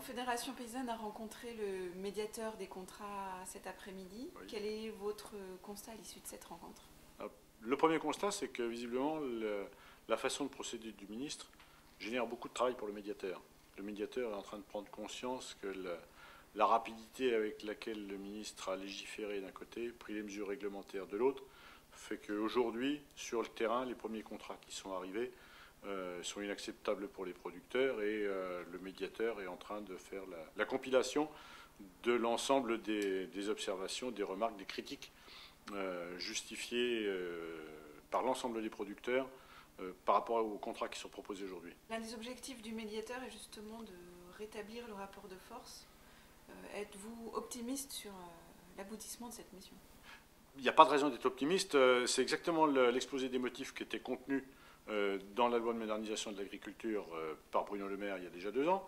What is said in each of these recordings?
Confédération paysanne a rencontré le médiateur des contrats cet après-midi. Oui. Quel est votre constat à l'issue de cette rencontre? Le premier constat, c'est que visiblement, la façon de procéder du ministre génère beaucoup de travail pour le médiateur. Le médiateur est en train de prendre conscience que la rapidité avec laquelle le ministre a légiféré d'un côté, pris les mesures réglementaires de l'autre, fait qu'aujourd'hui, sur le terrain, les premiers contrats qui sont arrivés sont inacceptables pour les producteurs et le médiateur est en train de faire la compilation de l'ensemble des observations, des remarques, des critiques justifiées par l'ensemble des producteurs par rapport aux contrats qui sont proposés aujourd'hui. L'un des objectifs du médiateur est justement de rétablir le rapport de force. Êtes-vous optimiste sur l'aboutissement de cette mission? Il n'y a pas de raison d'être optimiste. C'est exactement l'exposé des motifs qui était contenu dans la loi de modernisation de l'agriculture par Bruno Le Maire il y a déjà 2 ans.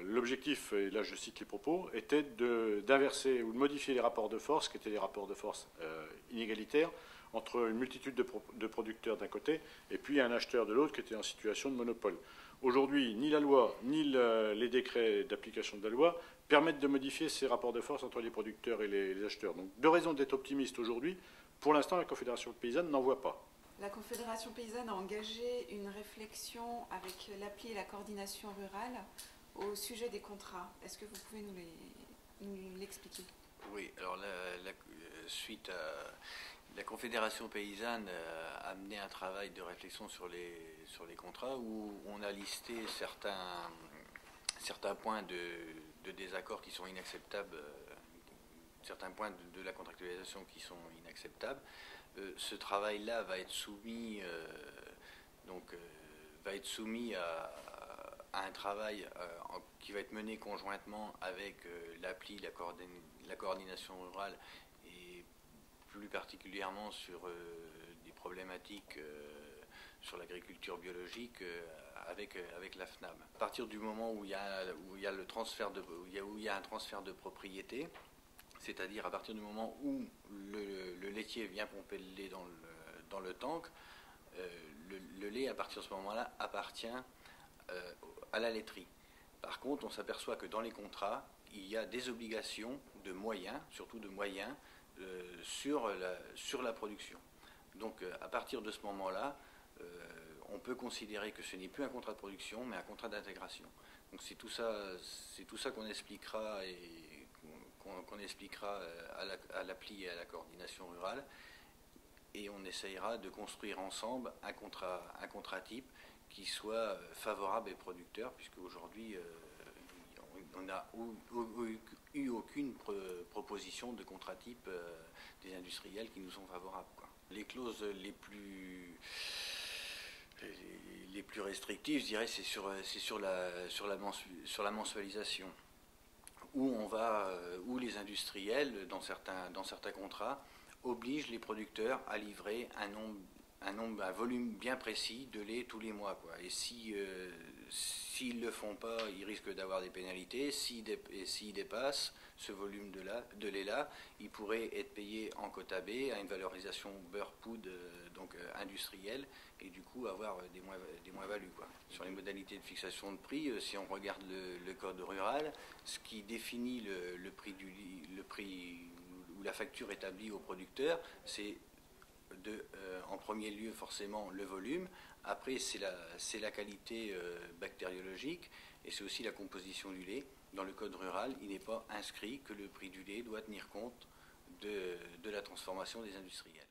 L'objectif, et là je cite les propos, était d'inverser ou de modifier les rapports de force, qui étaient des rapports de force inégalitaires, entre une multitude de producteurs d'un côté et puis un acheteur de l'autre qui était en situation de monopole. Aujourd'hui, ni la loi, ni les décrets d'application de la loi permettent de modifier ces rapports de force entre les producteurs et les acheteurs. Donc, 2 raisons d'être optimiste aujourd'hui. Pour l'instant, la Confédération paysanne n'en voit pas. La Confédération paysanne a engagé une réflexion avec l'appli et la coordination rurale au sujet des contrats. Est-ce que vous pouvez nous l'expliquer? Oui, alors suite à la Confédération paysanne a mené un travail de réflexion sur les contrats où on a listé certains points de désaccord qui sont inacceptables, certains points de la contractualisation qui sont inacceptables. Ce travail-là va être soumis, à un travail qui va être mené conjointement avec l'appli, la coordination rurale et plus particulièrement sur des problématiques sur l'agriculture biologique avec la FNAM. À partir du moment où il y a un transfert de propriété, c'est-à-dire à partir du moment où le laitier vient pomper le lait dans le tank, le lait à partir de ce moment-là appartient à la laiterie. Par contre, on s'aperçoit que dans les contrats, il y a des obligations de moyens, surtout de moyens, sur la production. Donc à partir de ce moment-là, on peut considérer que ce n'est plus un contrat de production, mais un contrat d'intégration. Donc c'est tout ça qu'on expliquera à l'appli et à la coordination rurale, et on essayera de construire ensemble un contrat type qui soit favorable aux producteurs, puisque aujourd'hui on n'a eu aucune proposition de contrat type des industriels qui nous sont favorables, quoi. Les clauses les plus restrictives, je dirais, c'est sur la mensualisation, où les industriels, dans certains contrats, obligent les producteurs à livrer un volume bien précis de lait tous les mois, quoi. Et s'ils ne le font pas, ils risquent d'avoir des pénalités. S'ils dépassent ce volume de lait-là, ils pourraient être payés en quota B à une valorisation beurre-poudre industrielle, et du coup avoir des moins-values, quoi. Sur les modalités de fixation de prix, si on regarde le code rural, ce qui définit le prix ou la facture établie au producteur, c'est en premier lieu forcément le volume, après c'est la qualité bactériologique, et c'est aussi la composition du lait. Dans le code rural, il n'est pas inscrit que le prix du lait doit tenir compte de la transformation des industriels.